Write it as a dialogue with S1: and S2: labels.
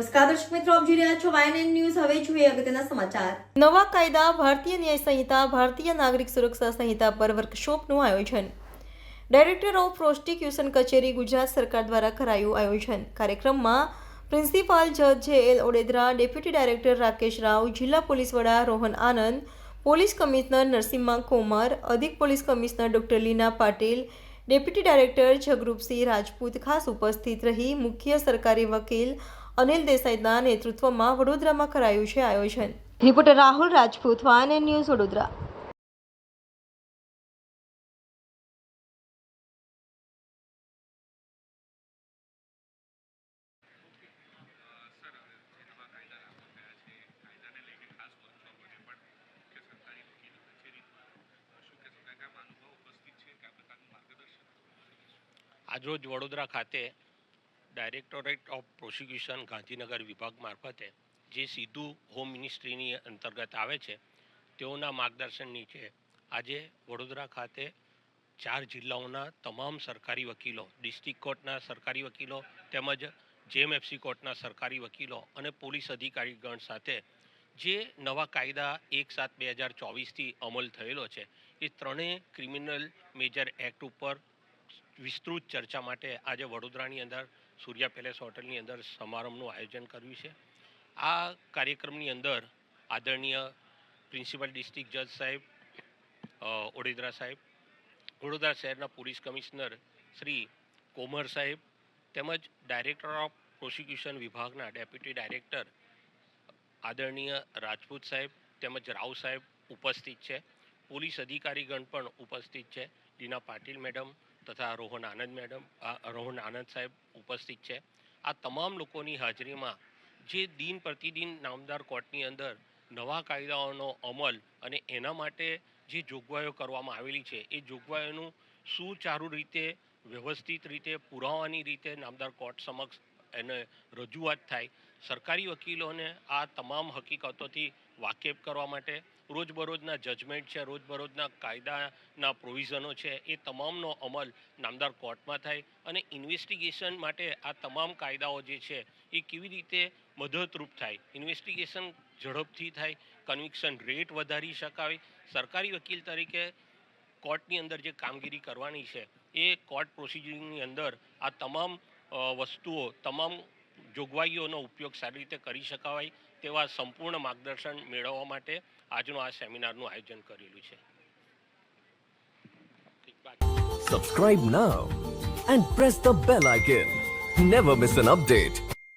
S1: નમસ્કાર દર્શક મિત્રો, આપ જોઈ રહ્યા છો YNN ન્યૂઝ. હવે જોઈએ અગત્યના સમાચાર. નવા કાયદા, ભારતીય ન્યાય સંહિતા, ભારતીય નાગરિક સુરક્ષા સંહિતા પર વર્કશોપનું આયોજન. ડાયરેક્ટર ઓફ પ્રોસિક્યુશન કચેરી, ગુજરાત સરકાર દ્વારા કરાયું આયોજન. કાર્યક્રમમાં પ્રિન્સિપાલ જજ JL Odedara, deputy director Rakesh Rao, જિલ્લા પોલીસ વડા રોહન આનંદ, પોલીસ કમિશનર નરસિમ્હા કોમર, અધિક પોલીસ કમિશનર ડોક્ટર લીના પાટીલ, ડેપ્યુટી ડાયરેક્ટર જગરૂપસિંહ રાજપૂત ખાસ ઉપસ્થિત રહી. મુખ્ય સરકારી વકીલ અનિલ દેસાઈના નેતૃત્વમાં વડોદરામાં કરાયું છે આયોજન. Reporter Rahul Rajput, YNN news, Vadodara.
S2: આજરોજ વડોદરા ખાતે ડાયરેક્ટોરેટ ઓફ પ્રોસિક્યુશન ગાંધીનગર વિભાગ મારફતે જે સીધું હોમ મિનિસ્ટ્રીની અંતર્ગત આવે છે તેઓના માર્ગદર્શન નીચે આજે વડોદરા ખાતે 4 જિલ્લાઓના તમામ સરકારી વકીલો, ડિસ્ટ્રિક્ટ કોર્ટના સરકારી વકીલો તેમજ JMFC કોર્ટના સરકારી વકીલો અને પોલીસ અધિકારીગણ સાથે જે નવા કાયદા 1/7/2024થી અમલ થયેલો છે એ ત્રણેય ક્રિમિનલ મેજર એક્ટ ઉપર વિસ્તૃત ચર્ચા માટે આજે વડોદરાની અંદર સૂર્યા પેલેસ હોટલની અંદર સમારંભનું આયોજન કર્યું છે. આ કાર્યક્રમની અંદર આદરણીય પ્રિન્સિપલ ડિસ્ટ્રિક્ટ જજ સાહેબ ઓડેદરા સાહેબ, વડોદરા શહેરના પોલીસ કમિશનર શ્રી કોમર સાહેબ તેમજ ડાયરેક્ટર ઓફ પ્રોસિક્યુશન વિભાગના ડેપ્યુટી ડાયરેક્ટર આદરણીય રાજપૂત સાહેબ તેમજ રાવ સાહેબ ઉપસ્થિત છે. પોલીસ અધિકારીગણ પણ ઉપસ્થિત છે. લીના પાટીલ મેડમ તથા રોહન આનંદ સાહેબ ઉપસ્થિત છે. આ તમામ લોકોની હાજરીમાં જે દિન પ્રતિદિન નામદાર કોર્ટની અંદર નવા કાયદાઓનો અમલ અને એના માટે જે જોગવાઈઓ કરવામાં આવેલી છે એ જોગવાઈઓનું સુચારુ રીતે, વ્યવસ્થિત રીતે, પુરાવાની રીતે નામદાર કોર્ટ સમક્ષ એને રજૂઆત થાય. સરકારી વકીલોને આ તમામ હકીકતોથી વાકેફ કરવા માટે રોજબરોજના જજમેન્ટ છે, રોજબરોજના કાયદાના પ્રોવિઝનો છે એ તમામનો અમલ નામદાર કોર્ટમાં થાય અને ઇન્વેસ્ટિગેશન માટે આ તમામ કાયદાઓ જે છે એ કેવી રીતે મદદરૂપ થાય, ઇન્વેસ્ટિગેશન ઝડપથી થાય, કન્વિક્શન રેટ વધારી શકાય. સરકારી વકીલ તરીકે કોર્ટની અંદર જે કામગીરી કરવાની છે એ કોર્ટ પ્રોસિજરની અંદર આ તમામ વસ્તુઓ, તમામ જોગવાઈઓનો ઉપયોગ સારી રીતે કરી શકાય તેવા સંપૂર્ણ માર્ગદર્શન મેળવવા માટે આજનું આ સેમિનારનું આયોજન કરેલું છે.
S3: Subscribe now and press the bell icon. Never miss an update.